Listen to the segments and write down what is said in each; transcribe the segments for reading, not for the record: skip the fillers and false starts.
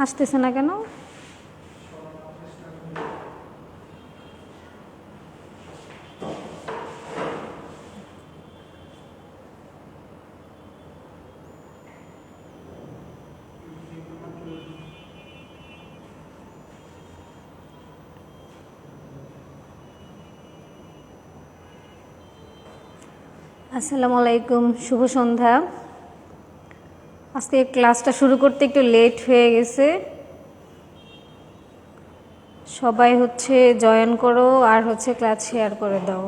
আসতেছে না কেন? আসসালামু আলাইকুম, শুভ সন্ধ্যা। আজকে ক্লাসটা শুরু করতে একটু লেট হয়ে গেছে। সবাই জয়েন করো আর ক্লাস শেয়ার করে দাও।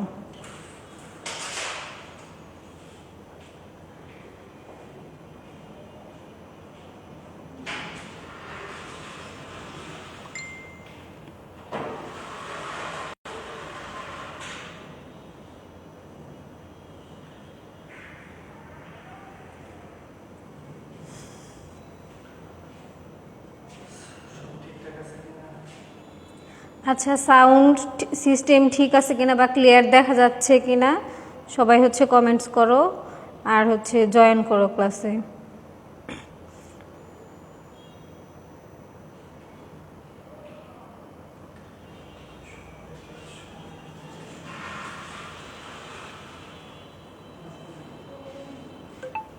আচ্ছা, সাউন্ড সিস্টেম ঠিক আছে কিনা বা ক্লিয়ার দেখা যাচ্ছে কিনা সবাই কমেন্টস করো আর জয়েন করো ক্লাসে।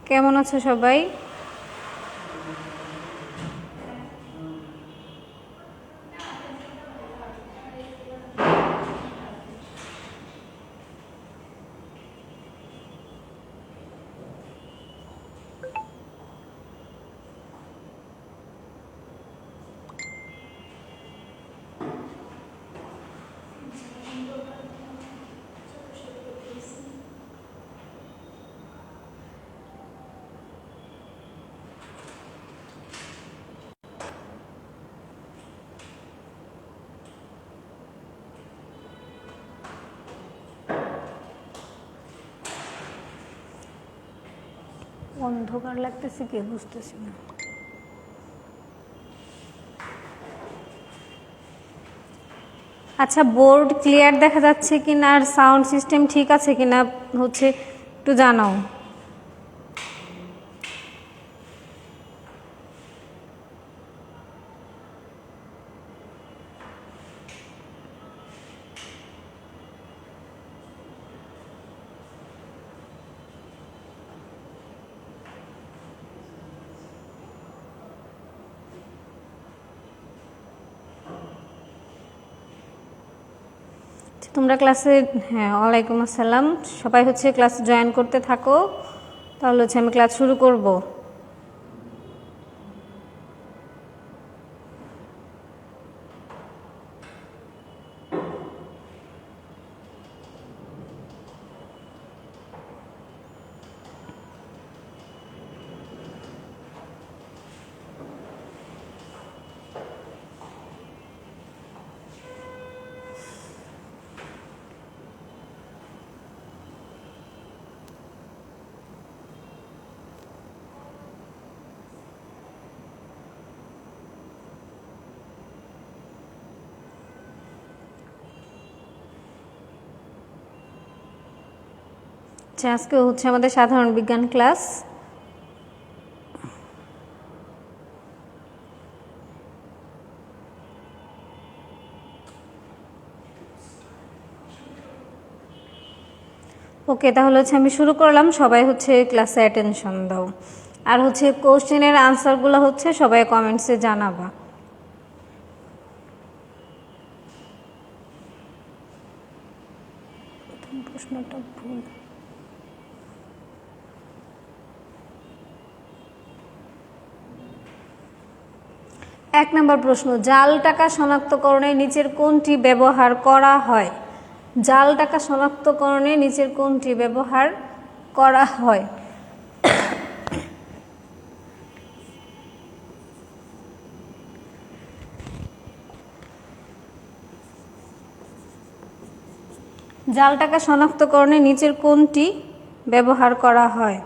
কেমন আছো সবাই? অন্ধকার লাগতেছে, কে বুঝতেছি না। আচ্ছা, বোর্ড ক্লিয়ার দেখা যাচ্ছে কিনা আর সাউন্ড সিস্টেম ঠিক আছে কিনা একটু জানাও। তোমরা ক্লাসে, হ্যাঁ, ওয়ালাইকুম আসসালাম, সবাই ক্লাসে জয়েন করতে থাকো, তাহলে আমি ক্লাস শুরু করব। আজকে আমাদের সাধারণ বিজ্ঞান ক্লাস। ওকে, তাহলে আমি শুরু করলাম। সবাই ক্লাসে অ্যাটেনশন দাও আর কোশ্চেনের আনসারগুলো সবাই কমেন্টসে জানাবা। প্রশ্নটা ভুল। 1 নম্বর প্রশ্ন, জাল টাকা শনাক্তকরণে নিচের কোনটি ব্যবহার করা হয়? জাল টাকা শনাক্তকরণে নিচের কোনটি ব্যবহার করা হয়? জাল টাকা শনাক্তকরণে নিচের কোনটি ব্যবহার করা হয়?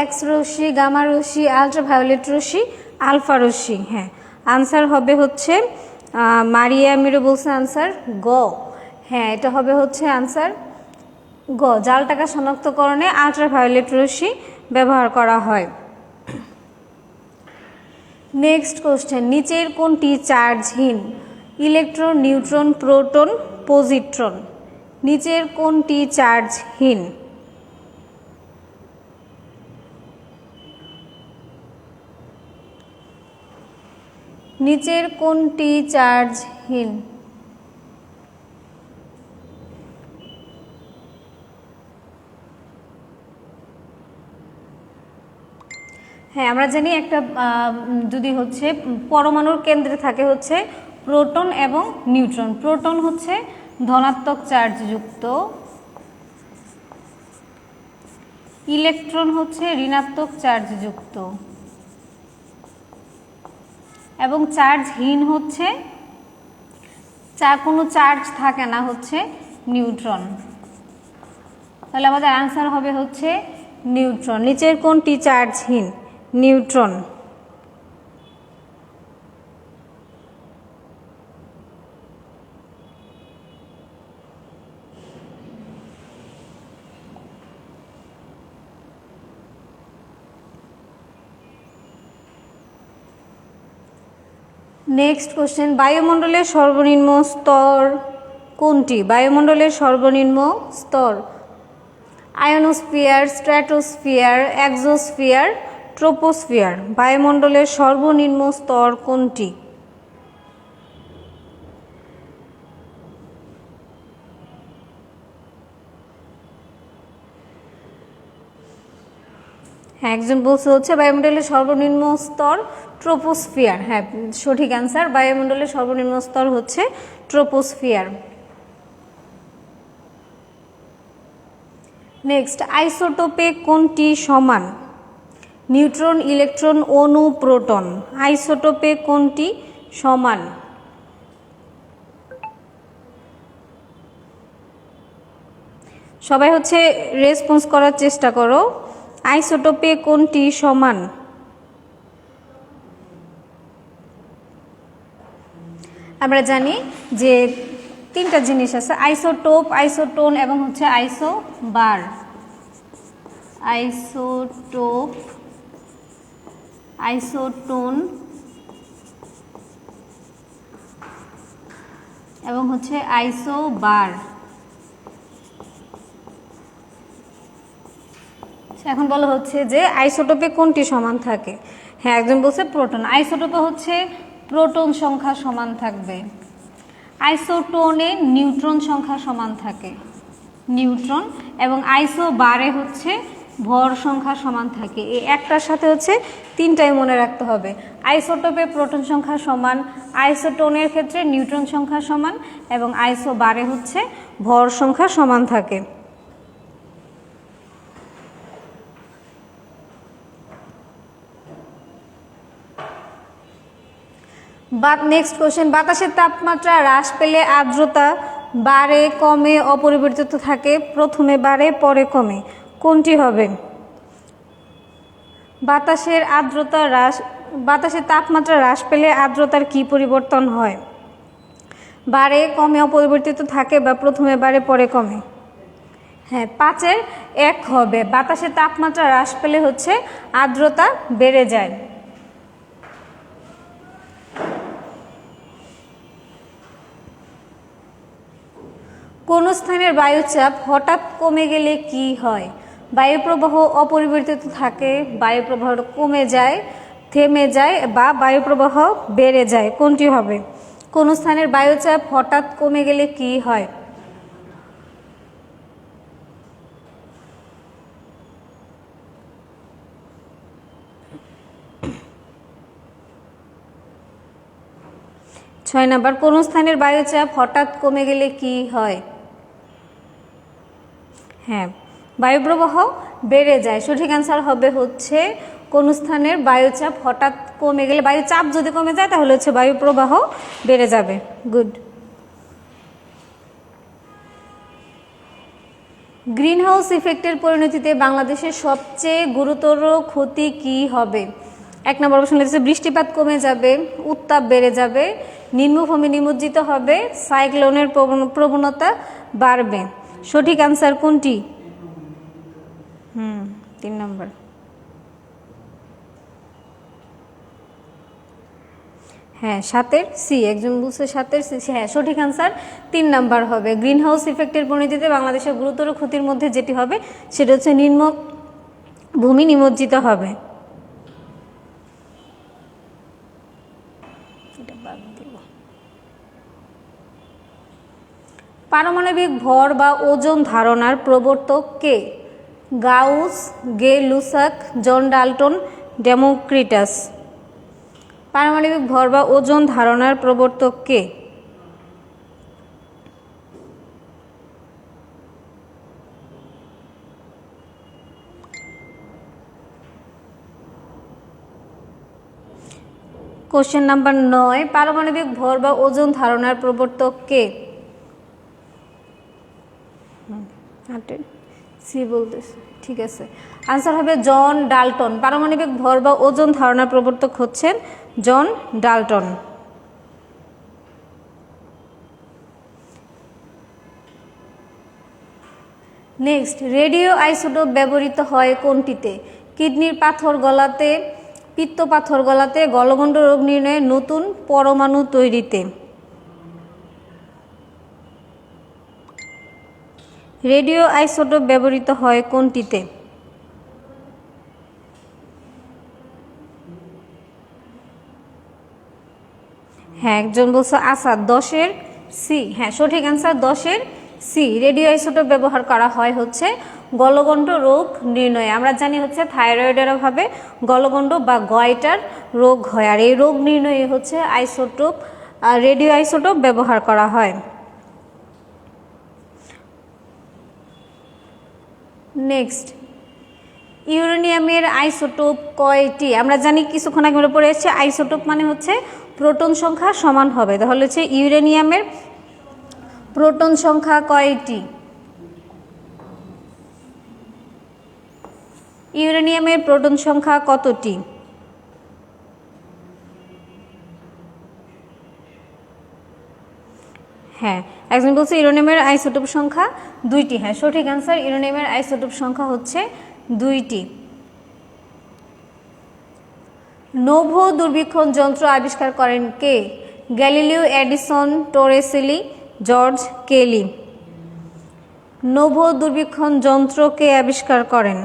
এক্স রশ্মি, গামা রশ্মি, আলট্রাভায়োলেট রশ্মি, আলফা রশ্মি। হ্যাঁ, আনসার হবে মারিয়া মিরো বলছে আনসার গ। হ্যাঁ, এটা হবে হচ্ছে আনসার গ। জাল টাকা শনাক্তকরণে আল্ট্রাভায়োলেট রশ্মি ব্যবহার করা হয়। নেক্সট কোশ্চেন, নিচের কোনটি চার্জহীন? Electron, neutron, proton, positron. নিচের কোনটি চার্জহীন? নিচের কোনটি চার্জহীন? হ্যাঁ, আমরা জানি একটা যদি হচ্ছে পরমাণুর কেন্দ্রে থাকে হচ্ছে প্রোটন এবং নিউট্রন। প্রোটন হচ্ছে ধনাত্মক চার্জযুক্ত, ইলেকট্রন হচ্ছে ঋণাত্মক চার্জযুক্ত, এবং চার্জহীন হচ্ছে কোনো চার্জ থাকে না হচ্ছে নিউট্রন। তাহলে আমাদের অ্যান্সার হবে হচ্ছে নিউট্রন। নিচের কোনটি চার্জহীন? নিউট্রন। নেক্সট কোশ্চেন, বায়ুমণ্ডলের সর্বনিম্ন স্তর কোনটি? বায়ুমণ্ডলের সর্বনিম্ন স্তর আয়োনোস্ফিয়ার, স্ট্র্যাটোস্ফিয়ার, এক্সোস্ফিয়ার, ট্রোপোস্ফিয়ার। বায়ুমণ্ডলের সর্বনিম্ন স্তর কোনটি? হ্যাঁ, একজন বলছে হচ্ছে বায়ুমণ্ডলের সর্বনিম্ন স্তর ট্রোপোস্ফিয়ার। হ্যাঁ, সঠিক অ্যান্সার। বায়ুমণ্ডলের সর্বনিম্ন স্তর হচ্ছে ট্রোপোস্ফিয়ার। নেক্সট, আইসোটোপে কোনটি সমান? নিউট্রন, ইলেকট্রন, অণু, প্রোটন। আইসোটোপে কোনটি সমান? সবাই হচ্ছে রেসপন্স করার চেষ্টা করো। আইসোটোপে কোনটি সমান? আমরা জানি যে তিনটা জিনিস আছে, আইসোটোপ, আইসোটোন এবং হচ্ছে আইসোবার। আইসোটোপ, আইসোটোন এবং হচ্ছে আইসোবার। এখন বলা হচ্ছে যে আইসোটোপে কোনটি সমান থাকে? হ্যাঁ, একজন বলছে প্রোটন। আইসোটোপে হচ্ছে প্রোটন সংখ্যা সমান থাকবে। আইসোটোনে নিউট্রন সংখ্যা সমান থাকে, নিউট্রন। এবং আইসোবারে হচ্ছে ভর সংখ্যা সমান থাকে। এই একটার সাথে হচ্ছে তিনটাই মনে রাখতে হবে। আইসোটোপে প্রোটন সংখ্যা সমান, আইসোটোনের ক্ষেত্রে নিউট্রন সংখ্যা সমান, এবং আইসোবারে হচ্ছে ভর সংখ্যা সমান থাকে। নেক্সট কোশ্চেন, বাতাসের তাপমাত্রা হ্রাস পেলে আর্দ্রতা বাড়ে, কমে, অপরিবর্তিত থাকে? প্রথমে বাড়ে, পরে কমে। কোনটি হবে? বাতাসের তাপমাত্রা হ্রাস পেলে আর্দ্রতার কি পরিবর্তন হয়? বাড়ে, কমে, অপরিবর্তিত থাকে, বা প্রথমে বাড়ে পরে কমে? হ্যাঁ, 5-এর 1 হবে। বাতাসের তাপমাত্রা হ্রাস পেলে হচ্ছে আর্দ্রতা বেড়ে যায়। কোন স্থানের বায়ুচাপ হঠাৎ কমে গেলে কি হয়? বায়ুপ্রবাহ অপরিবর্তিত থাকে, বায়ুপ্রবাহ কমে যায়, থেমে যায়, বা বায়ুপ্রবাহ বেড়ে যায়। কোনটি হবে? কোন স্থানের বায়ুচাপ হঠাৎ কমে গেলে কি হয়? ছয় নাম্বার, কোন স্থানের বায়ুচাপ হঠাৎ কমে গেলে কি হয়? হ্যাঁ, বায়ুপ্রবাহ বেড়ে যায়। সঠিক অ্যান্সার হবে হচ্ছে কোন স্থানের বায়ুচাপ হঠাৎ কমে গেলে, বায়ুচাপ যদি কমে যায় তাহলে হচ্ছে বায়ুপ্রবাহ বেড়ে যাবে। গুড। গ্রিনহাউস ইফেক্টের পরিণতিতে বাংলাদেশের সবচেয়ে গুরুতর ক্ষতি কি হবে? 1 নম্বর অপশন লিখেছে বৃষ্টিপাত কমে যাবে, উত্তাপ বেড়ে যাবে, নিম্নভূমি নিমজ্জিত হবে, সাইক্লোনের প্রবণতা বাড়বে। সঠিক আনসার কোনটি? 3 নম্বর। হ্যাঁ, 7-এর সি। একজন বলছে 7-এর সি। হ্যাঁ, সঠিক আনসার 3 নাম্বার হবে। গ্রিন হাউস ইফেক্টের পরিণতিতে বাংলাদেশের গুরুতর ক্ষতির মধ্যে যেটি হবে সেটা হচ্ছে নিম্ন ভূমি নিমজ্জিত হবে। পারমাণবিক ভর বা ওজন ধারণার প্রবর্তক কে? গাউস, গে লুসাক, জন ডাল্টন, ডেমোক্রিটাস। পারমাণবিক ভর বা ওজন ধারণার প্রবর্তক কে? কোশ্চেন নাম্বার 9, পারমাণবিক ভর বা ওজন ধারণার প্রবর্তক কে? সি বলতেছে, ঠিক আছে। আনসার হবে জন ডাল্টন। পারমাণবিক ভর বা ওজন ধারণার প্রবর্তক হচ্ছেন John Dalton. Next, radio isotope ব্যবহৃত হয় কোনটিতে? কিডনির পাথর গলাতে, পিত্ত পাথর গলাতে, গলগণ্ড রোগ নির্ণয়ে, নতুন পরমাণু তৈরিতে। রেডিও আইসোটোপ ব্যবহৃত হয় কোনটিতে? হ্যাঁ, একজন বলছে আসাদ। 10-এর সি। হ্যাঁ, সঠিক অ্যান্সার 10-এর সি। রেডিও আইসোটোপ ব্যবহার করা হয় হচ্ছে গলগণ্ড রোগ নির্ণয়ে। আমরা জানি হচ্ছে থাইরয়েডের অভাবে গলগণ্ড বা গয়টার রোগ হয়, আর এই রোগ নির্ণয়ে হচ্ছে আইসোটোপ, রেডিও আইসোটোপ ব্যবহার করা হয়। নেক্সট, ইউরেনিয়ামের আইসোটোপ কয়টি? আমরা জানি কিছুক্ষণ আগে আমরা পড়ে এসেছি আইসোটোপ মানে হচ্ছে প্রোটন সংখ্যা সমান হবে। তাহলে হচ্ছে ইউরেনিয়ামের প্রোটন সংখ্যা কয়টি? ইউরেনিয়ামের প্রোটন সংখ্যা কতটি? হ্যাঁ, একজন বলছে ইউরেনিয়ামের আইসোটোপ সংখ্যা 2টি। হ্যাঁ, সঠিক অ্যান্সার ইউরেনিয়ামের আইসোটোপ সংখ্যা হচ্ছে 2টি। নোভো দূরবীক্ষণ যন্ত্র আবিষ্কার করেন কে? গ্যালিলিও, এডিসন, টোরেসেলি, জর্জ কেলি। নোভো দূরবীক্ষণ যন্ত্র কে আবিষ্কার করেন?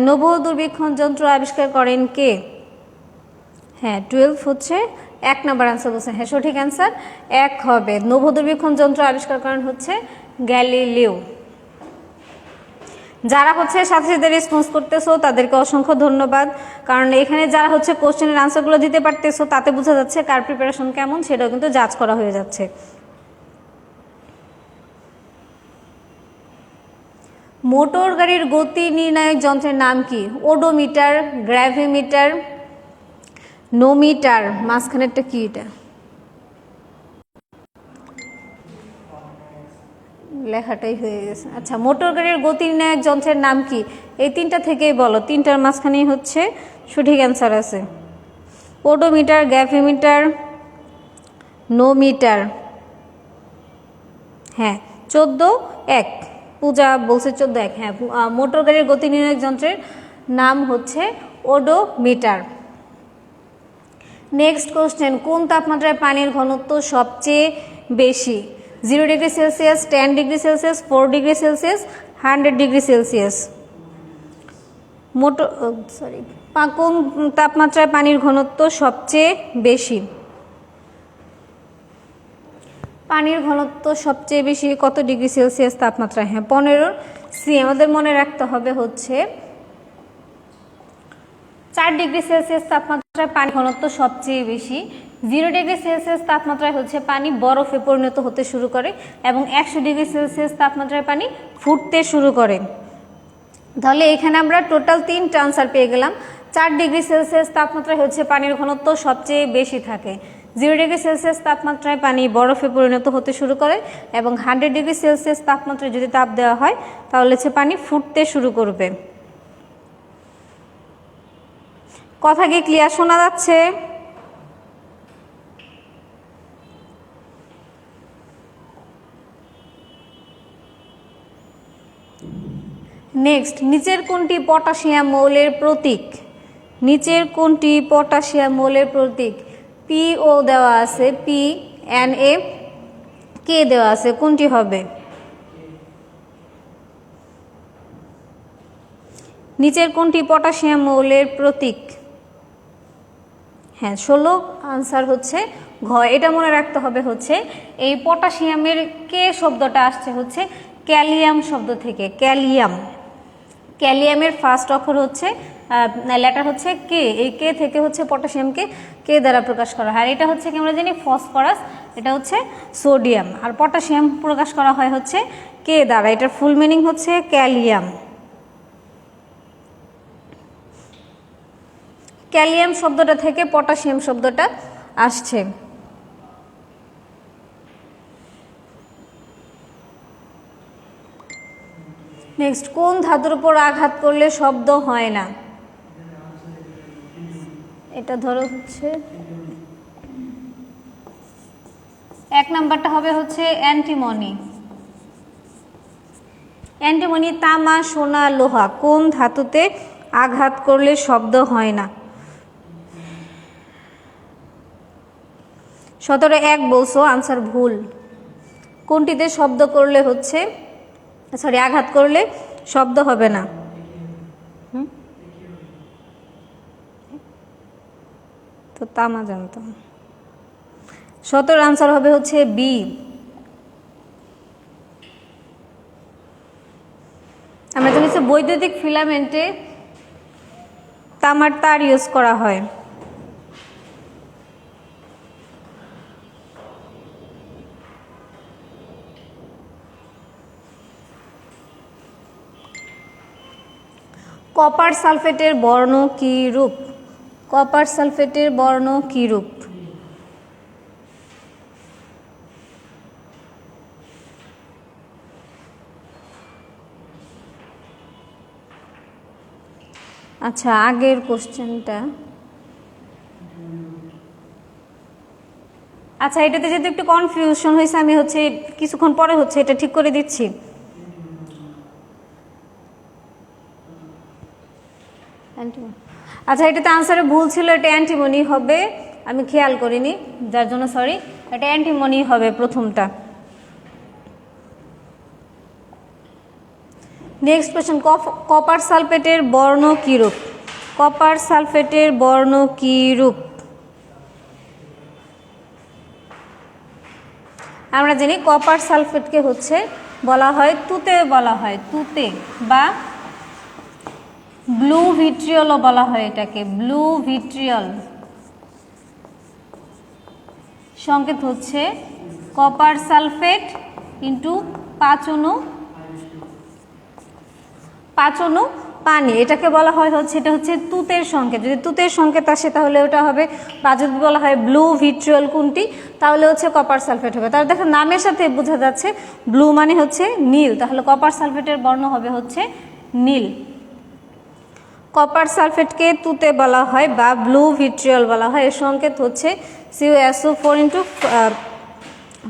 নোভো দূরবীক্ষণ যন্ত্র আবিষ্কার করেন কে? হ্যাঁ, 12 হচ্ছে 1 নাম্বার আনসার বলছে। হ্যাঁ, সঠিক অ্যান্সার 1 হবে। নোভো দূরবীক্ষণ যন্ত্র আবিষ্কার করেন হচ্ছে গ্যালিলিও। যারা হচ্ছে সাথে সাথে রেসপন্স করতেছো তাদেরকে অসংখ্য ধন্যবাদ, কারণ এখানে যারা হচ্ছে কোশ্চেনের আনসারগুলো দিতে পারতেছো তাতে বোঝা যাচ্ছে কার প্রিপারেশন কেমন, সেটাও কিন্তু জাজ করা হয়ে যাচ্ছে। মোটর গাড়ির গতি নির্ণায়ক যন্ত্রের নাম কি? Odometer, gravimeter, নোমিটার। মাঝখানেরটা কি? এটা লেখাটাই হয়ে গেছে। আচ্ছা, মোটর গাড়ির গতি নির্ণায়ক যন্ত্রের নাম কি? এই 3টা থেকেই বলো, 3টার মাঝখানেই হচ্ছে সঠিক অ্যান্সার আছে। Odometer, gravimeter, নোমিটার। হ্যাঁ, 14-1। পূজা বলছে 14-1। হ্যাঁ, মোটর গাড়ির গতি নির্ণায়ক যন্ত্রের নাম হচ্ছে ওডোমিটার। নেক্সট কোশ্চেন, কোন তাপমাত্রায় পানির ঘনত্ব সবচেয়ে বেশি? 0 degree Celsius, 10 degree Celsius, 4 degree Celsius, 100 degree Celsius. কোন তাপমাত্রায় পানির ঘনত্ব সবচেয়ে বেশি? পানির ঘনত্ব সবচেয়ে বেশি কত ডিগ্রি সেলসিয়াস তাপমাত্রায়? হ্যাঁ, 15 সি। আমাদের মনে রাখতে হবে হচ্ছে 4 ডিগ্রি সেলসিয়াস তাপমাত্রায় পানি ঘনত্ব সবচেয়ে বেশি। 0 ডিগ্রি সেলসিয়াস তাপমাত্রায় হচ্ছে পানি বরফে পরিণত হতে শুরু করে এবং 100 ডিগ্রি সেলসিয়াস তাপমাত্রায় পানি ফুটতে শুরু করে। তাহলে এখানে আমরা টোটাল 3টা আনসার পেয়ে গেলাম। 4 ডিগ্রি সেলসিয়াস তাপমাত্রায় হচ্ছে পানির ঘনত্ব সবচেয়ে বেশি থাকে। 0°C তাপমাত্রায় পানি বরফে পরিণত হতে শুরু করে এবং 100°C তাপমাত্রায় যদি তাপ দেওয়া হয় তাহলে হচ্ছে পানি ফুটতে শুরু করবে। কথা কি ক্লিয়ার শোনা যাচ্ছে? নেক্সট, নিচের কোনটি পটাশিয়াম মৌলের প্রতীক? নিচের কোনটি পটাশিয়াম মৌলের প্রতীক? PO দেওয়া আছে, PNA, K দেওয়া আছে, কোনটি হবে? নিচের কোনটি পটাশিয়াম মৌলের প্রতীক? হ্যাঁ 16 আনসার হচ্ছে ঘ। এটা মনে রাখতে হবে হচ্ছে এই পটাশিয়ামের কে শব্দটা আসছে হচ্ছে ক্যালিয়াম শব্দ থেকে। ক্যালিয়ামের ফার্স্ট অক্ষর হচ্ছে লেটার হচ্ছে কে, এই কে থেকে হচ্ছে পটাশিয়ামকে কে দ্বারা প্রকাশ করা হয়। আর এটা হচ্ছে কি আমরা জানি ফসফরাস, এটা হচ্ছে সোডিয়াম, আর পটাশিয়াম প্রকাশ করা হয় হচ্ছে কে দ্বারা। এটার ফুল মিনিং হচ্ছে ক্যালিয়াম। ক্যালিয়াম শব্দটা থেকে পটাশিয়াম শব্দটা আসছে। নেক্সট, কোন ধাতুর উপর আঘাত করলে শব্দ হয় না? এটা ধরো হচ্ছে 1 নাম্বারটা হবে হচ্ছে অ্যান্টিমনি। অ্যান্টিমনি তামা, সোনা, লোহা কোন ধাতুতে আঘাত করলে শব্দ হয় না? 17-1 বলছো, আনসার ভুল। কোনটিতে শব্দ করলে হচ্ছে আঘাত করলে শব্দ হবে না? তো তামা জানতাম। 17 আনসার হবে হচ্ছে বি। আমরা জানি বৈদ্যুতিক ফিলামেন্টে তামার তার ইউজ করা হয়। কপার সালফেটের বর্ণ কি রূপ? কপার সালফেটের বর্ণ কি রূপ? আচ্ছা, আগের কোশ্চেনটা, আচ্ছা এটাতে যেহেতু একটু কনফিউশন হয়েছে, আমি হচ্ছে কিছুক্ষণ পরে হচ্ছে এটা ঠিক করে দিচ্ছি। আচ্ছা, এটাতে আনসারে ভুল ছিল, এটা অ্যান্টিমনি হবে, আমি খেয়াল করিনি, যার জন্য সরি। এটা অ্যান্টিমনি হবে প্রথমটা। নেক্সট কোয়েশ্চেন, কপার সালফেটের বর্ণ কি রূপ? কপার সালফেটের বর্ণ কি রূপ? আমরা জানি কপার সালফেটকে হচ্ছে বলা হয় তুতে, বলা হয় তুতে, বা ব্লু ভিট্রিয়লও বলা হয় এটাকে, ব্লু ভিট্রিয়ল। সংকেত হচ্ছে কপার সালফেট ইন্টু 5 অণু পানি, এটাকে বলা হয় হচ্ছে, এটা হচ্ছে তুতের সংকেত। যদি তুতের সংকেত আসে তাহলে ওটা হবে, বা যদি বলা হয় ব্লু ভিট্রিয়ল কোনটি, তাহলে হচ্ছে কপার সালফেট হবে। তাহলে দেখো নামের সাথে বোঝা যাচ্ছে ব্লু মানে হচ্ছে নীল, তাহলে কপার সালফেটের বর্ণ হবে হচ্ছে নীল। কপার সালফেটকে তুতে বলা হয় বা ব্লু ভিট্রিয়ল বলা হয়, এর সংকেত হচ্ছে CuSO4 ইন্টু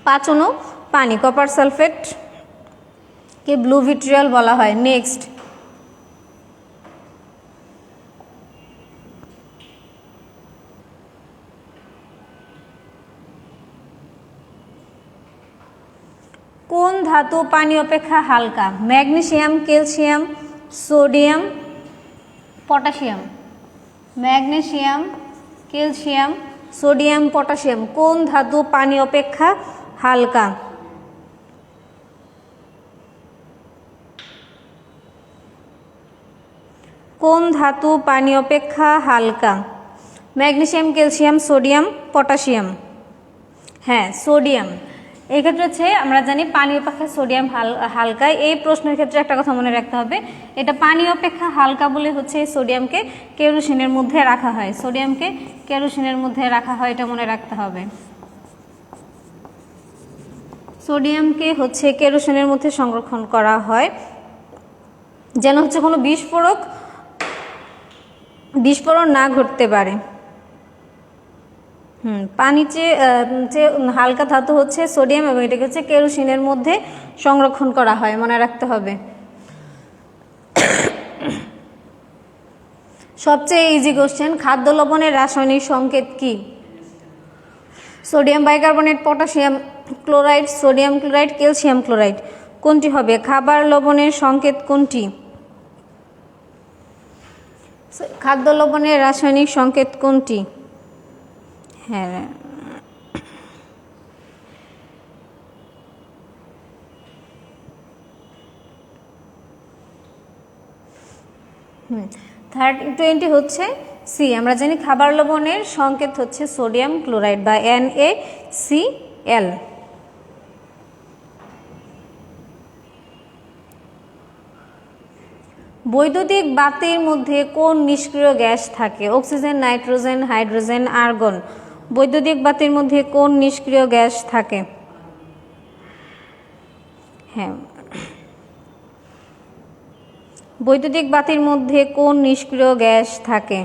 5 অণু পানি। কপার সালফেটকে ব্লু ভিট্রিয়ল বলা হয়। নেক্সট, কোন ধাতু পানি অপেক্ষা হালকা? Magnesium, calcium, sodium, potassium. Magnesium, calcium, sodium, potassium কোন ধাতু পানি অপেক্ষা হালকা? কোন ধাতু পানি অপেক্ষা হালকা? Magnesium, calcium, sodium, potassium. হ্যাঁ সোডিয়াম। এক্ষেত্রে হচ্ছে আমরা জানি পানি অপেক্ষা সোডিয়াম হালকা। এই প্রশ্নের ক্ষেত্রে একটা কথা মনে রাখতে হবে, এটা পানি অপেক্ষা হালকা বলে হচ্ছে সোডিয়ামকে কেরোসিনের মধ্যে রাখা হয়, সোডিয়ামকে কেরোসিনের মধ্যে রাখা হয়, এটা মনে রাখতে হবে। সোডিয়ামকে হচ্ছে কেরোসিনের মধ্যে সংরক্ষণ করা হয় যেন হচ্ছে কোনো বিস্ফোরণ না ঘটতে পারে। পানির যে হালকা ধাতু হচ্ছে সোডিয়াম এবং এটাকে হচ্ছে কেরোসিনের মধ্যে সংরক্ষণ করা হয়, মনে রাখতে হবে। সবচেয়ে ইজি কোশ্চেন, খাদ্য লবণের রাসায়নিক সংকেত কি? Sodium bicarbonate, potassium chloride, sodium chloride, calcium chloride, কোনটি হবে? খাবার লবণের সংকেত কোনটি? খাদ্য লবণের রাসায়নিক সংকেত কোনটি? হ্যাঁ, $20 হচ্ছে সি। আমরা জানি খাবার লবণের সংকেত হচ্ছে সোডিয়াম ক্লোরাইড বা NaCl। বৈদ্যুতিক বাতির মধ্যে কোন নিষ্ক্রিয় গ্যাস থাকে? Oxygen, nitrogen, hydrogen, argon. বৈদ্যুতিক বাতির মধ্যে কোন নিষ্ক্রিয় গ্যাস থাকে? হ্যাঁ, বৈদ্যুতিক বাতির মধ্যে কোন নিষ্ক্রিয় গ্যাস থাকে?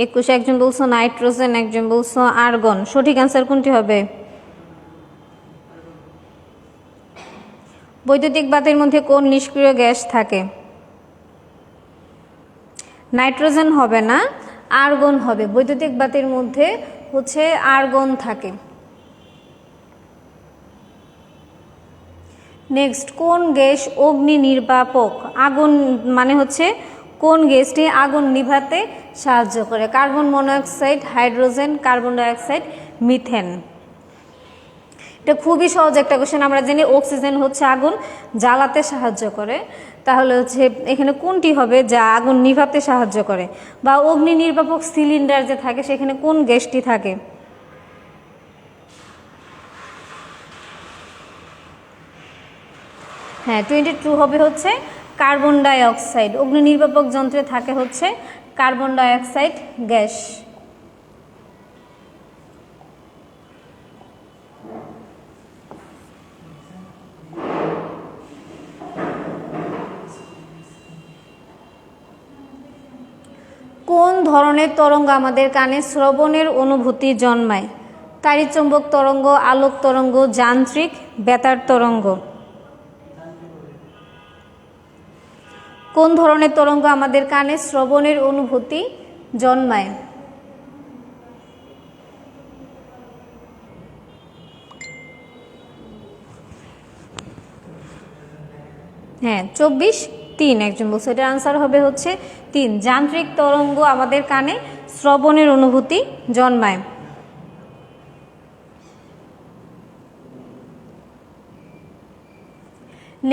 একুশ, একজন বলছো নাইট্রোজেন, একজন বলছো আর্গন। সঠিক অ্যান্সার কোনটি হবে? বৈদ্যুতিক বাতির মধ্যে কোন নিষ্ক্রিয় গ্যাস থাকে? নাইট্রোজেন হবে না, আর্গন হবে। বৈদ্যুতিক বাতির মধ্যে হচ্ছে আর্গন থাকে। নেক্সট, কোন গ্যাস অগ্নি নির্বাপক? আগুন মানে হচ্ছে কোন গ্যাসটি আগুন নিভাতে সাহায্য করে? Carbon monoxide, hydrogen, carbon dioxide, methane. এটা খুবই সহজ একটা কোশ্চেন। আমরা জানি অক্সিজেন হচ্ছে আগুন জ্বালাতে সাহায্য করে, তাহলে হচ্ছে এখানে কোনটি হবে যা আগুন নিভাতে সাহায্য করে? বা অগ্নি নির্বাপক সিলিন্ডার যে থাকে সেখানে কোন গ্যাসটি থাকে? হ্যাঁ, 22 হবে হচ্ছে কার্বন ডাইঅক্সাইড। অগ্নি নির্বাপক যন্ত্রে থাকে হচ্ছে কার্বন ডাইঅক্সাইড গ্যাস। কোন ধরনের তরঙ্গ আমাদের কানে শ্রবণের অনুভূতি জন্মায়? তাড়িৎচুম্বক তরঙ্গ, আলোক তরঙ্গ, যান্ত্রিক, বেতার তরঙ্গ। কোন ধরনের তরঙ্গ আমাদের কানে শ্রবণের অনুভূতি জন্মায়? হ্যাঁ, 24-3 একজন বলছে। এটার আনসার হবে হচ্ছে 3। যান্ত্রিক তরঙ্গ আমাদের কানে শ্রবণের অনুভূতি জন্মায়।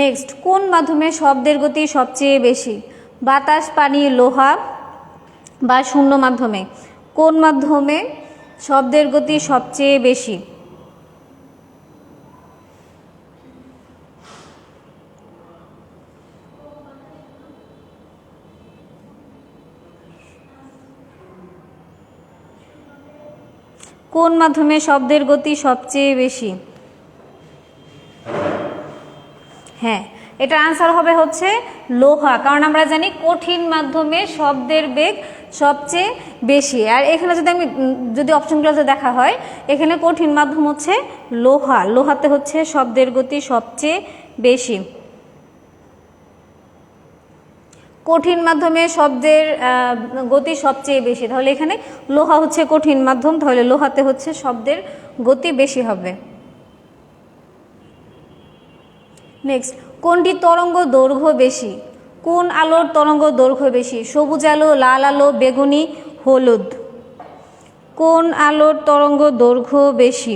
নেক্সট, কোন মাধ্যমে শব্দের গতি সবচেয়ে বেশি? বাতাস, পানি, লোহা বা শূন্য মাধ্যমে? কোন মাধ্যমে শব্দের গতি সবচেয়ে বেশি? কোন মাধ্যমে শব্দের গতি সবচেয়ে বেশি? হ্যাঁ, এটার আনসার হবে হচ্ছে লোহা, কারণ আমরা জানি কঠিন মাধ্যমে শব্দের বেগ সবচেয়ে বেশি। আর এখানে যদি অপশনগুলোতে দেখা হয়, এখানে কঠিন মাধ্যম হচ্ছে লোহা, লোহাতে হচ্ছে শব্দের গতি সবচেয়ে বেশি। কঠিন মাধ্যমে শব্দের গতি সবচেয়ে বেশি, তাহলে এখানে লোহা হচ্ছে কঠিন মাধ্যম, তাহলে লোহাতে হচ্ছে শব্দের গতি বেশি হবে। নেক্সট, কোনটি তরঙ্গ দৈর্ঘ্য বেশি? কোন আলোর তরঙ্গ দৈর্ঘ্য বেশি? সবুজ আলো, লাল আলো, বেগুনি, হলুদ। কোন আলোর তরঙ্গ দৈর্ঘ্য বেশি?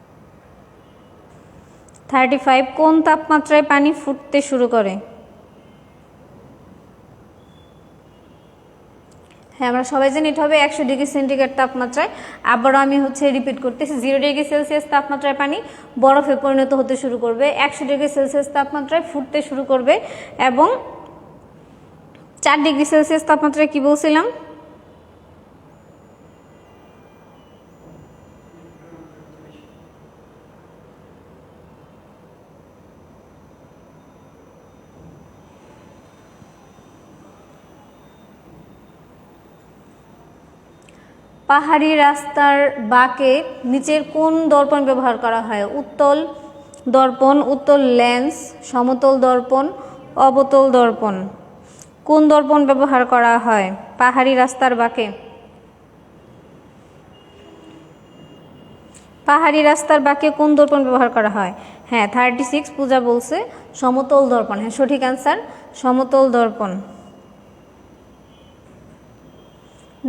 35 কোন তাপমাত্রায় পানি ফুটতে শুরু করে? হ্যাঁ, আমরা সবাই জানি এটা হবে 100 ডিগ্রি সেন্টিগ্রেড তাপমাত্রায়। আবারও আমি রিপিট করতেছি, 0 ডিগ্রি সেলসিয়াস তাপমাত্রায় পানি বরফে পরিণত হতে শুরু করবে, 100 ডিগ্রি সেলসিয়াস তাপমাত্রায় ফুটতে শুরু করবে, এবং 4 ডিগ্রি সেলসিয়াস তাপমাত্রায় কি বলছিলাম? পাহাড়ি রাস্তার বাঁকে নিচের কোন দর্পণ ব্যবহার করা হয়? উত্তল দর্পণ, উত্তল লেন্স, সমতল দর্পণ, অবতল দর্পণ। কোন দর্পণ ব্যবহার করা হয় পাহাড়ি রাস্তার বাঁকে? পাহাড়ি রাস্তার বাঁকে কোন দর্পণ ব্যবহার করা হয়? হ্যাঁ, 36 পূজা বলছে সমতল দর্পণ। হ্যাঁ, সঠিক অ্যান্সার সমতল দর্পণ।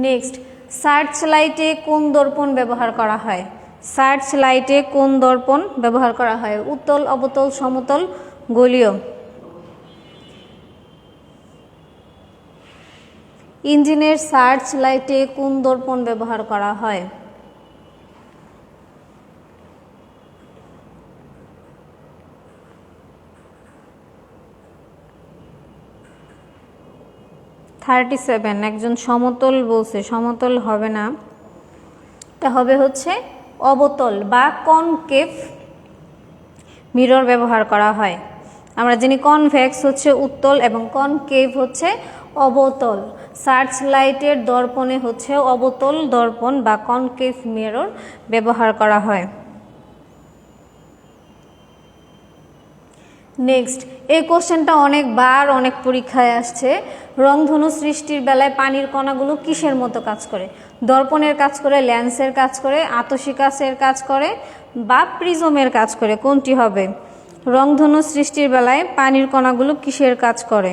নেক্সট, সার্চ লাইটে কোন দর্পণ ব্যবহার করা হয়? সার্চ লাইটে কোন দর্পণ ব্যবহার করা হয়? উত্তল, অবতল, সমতল, গোলীয়। ইঞ্জিনের সার্চ লাইটে কোন দর্পণ ব্যবহার করা হয়? (37) একজন সমতল বলছে, সমতল হবে না, এটা হবে অবতল বা কনকেভ মিরর ব্যবহার করা হয়। আমরা জানি কনভেক্স উত্তল এবং কনকেভ অবতল। সার্চ লাইটের দর্পণে অবতল দর্পণ বা কনকেভ মিরর ব্যবহার করা হয়। নেক্সট, এই কোশ্চেনটা অনেকবার অনেক পরীক্ষায় আসছে। রংধনু সৃষ্টির বেলায় পানির কণাগুলো কিসের মতো কাজ করে? দর্পণের কাজ করে, লেন্সের কাজ করে, আতশিকাচের কাজ করে, বা প্রিজমের কাজ করে? কোনটি হবে? রংধনু সৃষ্টির বেলায় পানির কণাগুলো কিসের কাজ করে?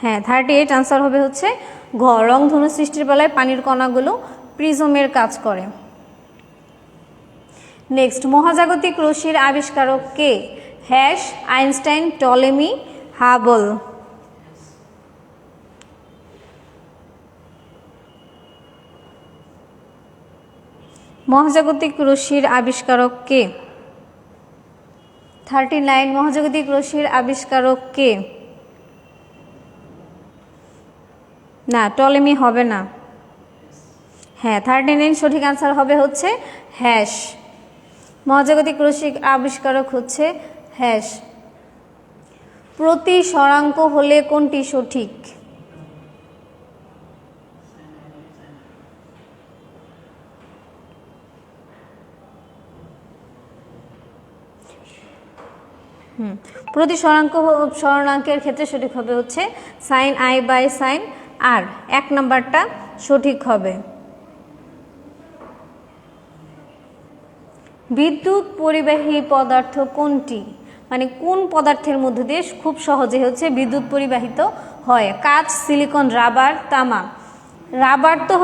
হ্যাঁ, 38 আনসার হবে ঘ। রংধনু সৃষ্টির বেলায় পানির কণাগুলো প্রিজমের কাজ করে। নেক্সট, মহাজাগতিক রশ্মির আবিষ্কারক কে? Hess, Einstein, Ptolemy, Hubble. মহাজাগতিক রশ্মির আবিষ্কারক কে? 39 মহাজাগতিক রশ্মির আবিষ্কারক কে? না, টলেমি হবে না। হ্যাঁ, 39 সঠিক আনসার হবে হ্যাশ। মহাজাগতিক রশ্মির আবিষ্কারক হ্যাশ। প্রতি স্বরাঙ্ক হলে কোনটি সঠিক? প্রতি স্বরাঙ্কের ক্ষেত্রে সঠিক হবে সাইন আই বাই সাইন আর। 1 নাম্বারটা সঠিক হবে। বিদ্যুৎ পরিবাহী পদার্থ কোনটি? মানে কোন পদার্থের মধ্যে দিয়ে খুব সহজে বিদ্যুৎ পরিবাহিত হয়? কাঁচ, সিলিকন, রাবার, তামা। রাবার তো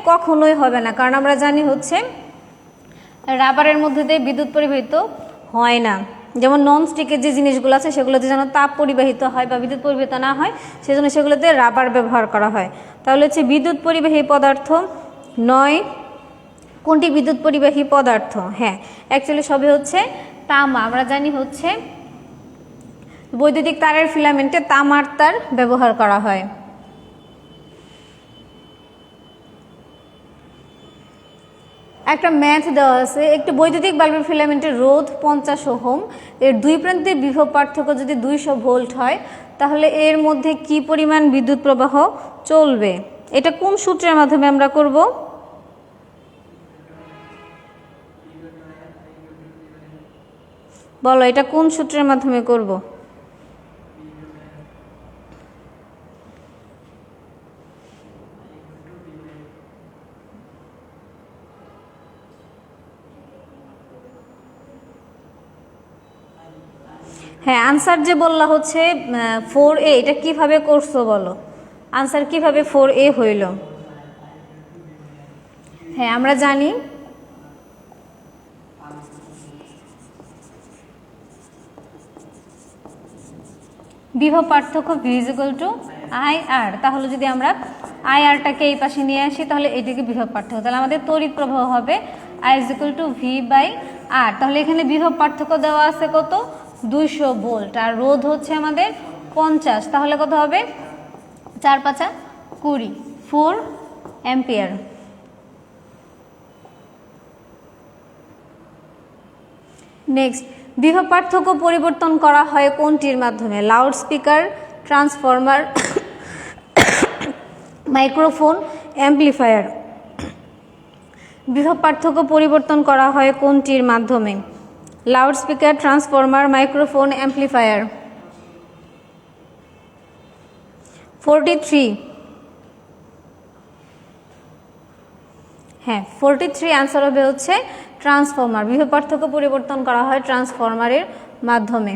কখনোই হবে না, কারণ আমরা জানি রাবারের মধ্যে দিয়ে বিদ্যুৎ পরিবাহিত হয় না। যেমন নন স্টিকের যে জিনিসগুলো আছে সেগুলোতে যেন তাপ পরিবাহিত হয় বা বিদ্যুৎ পরিবাহিত না হয়, সেজন্য সেগুলোতে রাবার ব্যবহার করা হয়। তাহলে বিদ্যুৎ পরিবাহী পদার্থ নয়। কোনটি বিদ্যুৎ পরিবাহী পদার্থ? হ্যাঁ, অ্যাকচুয়ালি সবই তামা। আমরা জানি বৈদ্যুতিক তারের ফিলামেন্টে তামার তার ব্যবহার করা হয়। একটা ম্যাথ দেওয়া আছে, একটি বৈদ্যুতিক বাল্বের ফিলামেন্টের রোধ 50 ওহম, এর দুই প্রান্তের বিভব পার্থক্য যদি 200 ভোল্ট হয়, তাহলে এর মধ্যে কি পরিমাণ বিদ্যুৎ প্রবাহ চলবে? এটা কোন সূত্রের মাধ্যমে আমরা করব? বলো, এটা কোন সূত্রের মাধ্যমে করব? হ্যাঁ, আনসার যে বললা 4A, এটা কিভাবে করছো বলো? আনসার কিভাবে 4A হইল? হ্যাঁ, আমরা জানি বিভব পার্থক্য V = IR। তাহলে যদি আমরা IR-টাকে এই পাশে নিয়ে আসি তাহলে এটাকে বিভব পার্থক্য, তাহলে আমাদের তড়িৎ প্রবাহ হবে I = V/R। তাহলে এখানে বিভব পার্থক্য দেওয়া আছে কত, 200 ভোল্ট, আর রোধ হচ্ছে আমাদের 50, তাহলে কত হবে, 4 × 5 = 20, 4 অ্যাম্পিয়ার। নেক্সট, বিভব পার্থক্য পরিবর্তন করা হয় কোনটির মাধ্যমে? Loud speaker, transformer, microphone, amplifier. বিভব পার্থক্য পরিবর্তন করা হয় কোনটির মাধ্যমে? Loud speaker, transformer, microphone, amplifier. 43, হ্যাঁ 43 আনসার হবে হচ্ছে ট্রান্সফরমার। বিভব পার্থক্য পরিবর্তন করা হয় ট্রান্সফরমারের মাধ্যমে।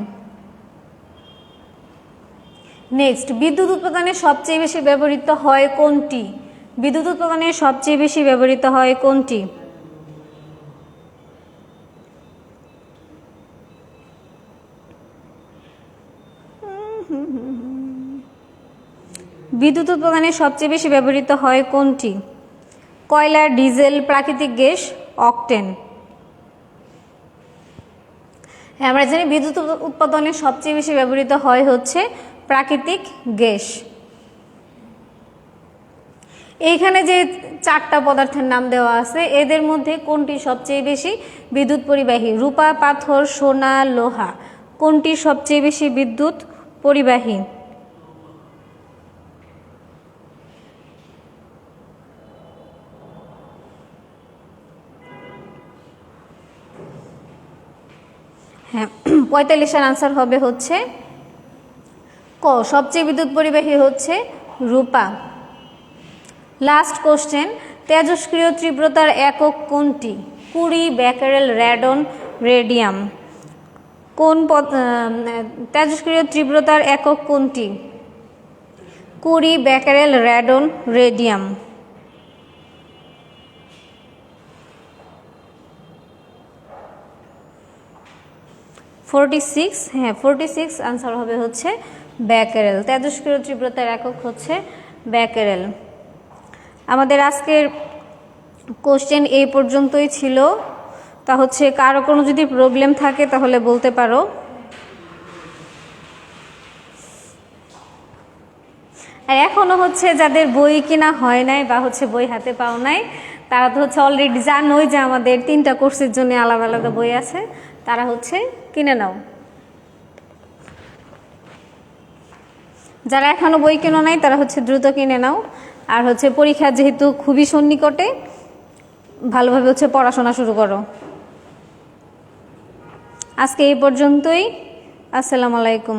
নেক্সট, বিদ্যুৎ উৎপাদনে সবচেয়ে বেশি ব্যবহৃত হয় কোনটি? বিদ্যুৎ উৎপাদনে সবচেয়ে বেশি ব্যবহৃত হয় কোনটি? বিদ্যুৎ উৎপাদনে সবচেয়ে বেশি ব্যবহৃত হয় কোনটি? কয়লা, ডিজেল, প্রাকৃতিক গ্যাস, অকটেন। আমরা জানি বিদ্যুৎ উৎপাদনে সবচেয়ে বেশি ব্যবহৃত হয় হচ্ছে প্রাকৃতিক গ্যাস। এইখানে যে 4টা পদার্থের নাম দেওয়া আছে এদের মধ্যে কোনটি সবচেয়ে বেশি বিদ্যুৎ পরিবাহী? রূপা, পাথর, সোনা, লোহা। কোনটি সবচেয়ে বেশি বিদ্যুৎ পরিবাহী? হ্যাঁ 45-এর আনসার হবে হচ্ছে ক, সবচেয়ে বিদ্যুৎ পরিবাহী হচ্ছে রূপা। লাস্ট কোশ্চেন, তেজস্ক্রিয় তীব্রতার একক কোনটি? কুরি, ব্যাকেরেল, র্যাডন, রেডিয়াম। কোন তেজস্ক্রিয় তীব্রতার একক কোনটি? কুরি, ব্যাকেরেল, র্যাডন, রেডিয়াম। 46, হ্যাঁ 46 আনসার হবে হচ্ছে ব্যাকেরেল। তেজস্ক্রিয় তীব্রতার একক হচ্ছে ব্যাকেরেল। আমাদের আজকের কোশ্চেন এই পর্যন্তই ছিল। তা হচ্ছে কারো কোনো যদি প্রবলেম থাকে তাহলে বলতে পারো। আর এখনো হচ্ছে যাদের বই কিনা হয় নাই বা হচ্ছে বই হাতে পাও নাই তারা তো হচ্ছে অলরেডি জানোই যে আমাদের 3টা কোর্সের জন্য আলাদা আলাদা বই আছে, তারা হচ্ছে কিনে নাও। যারা এখনো বই কেনো নাই তারা হচ্ছে দ্রুত কিনে নাও। আর হচ্ছে পরীক্ষা যেহেতু খুবই সন্নিকটে, ভালোভাবে হচ্ছে পড়াশোনা শুরু করো। আজকে এই পর্যন্তই। আসসালামু আলাইকুম।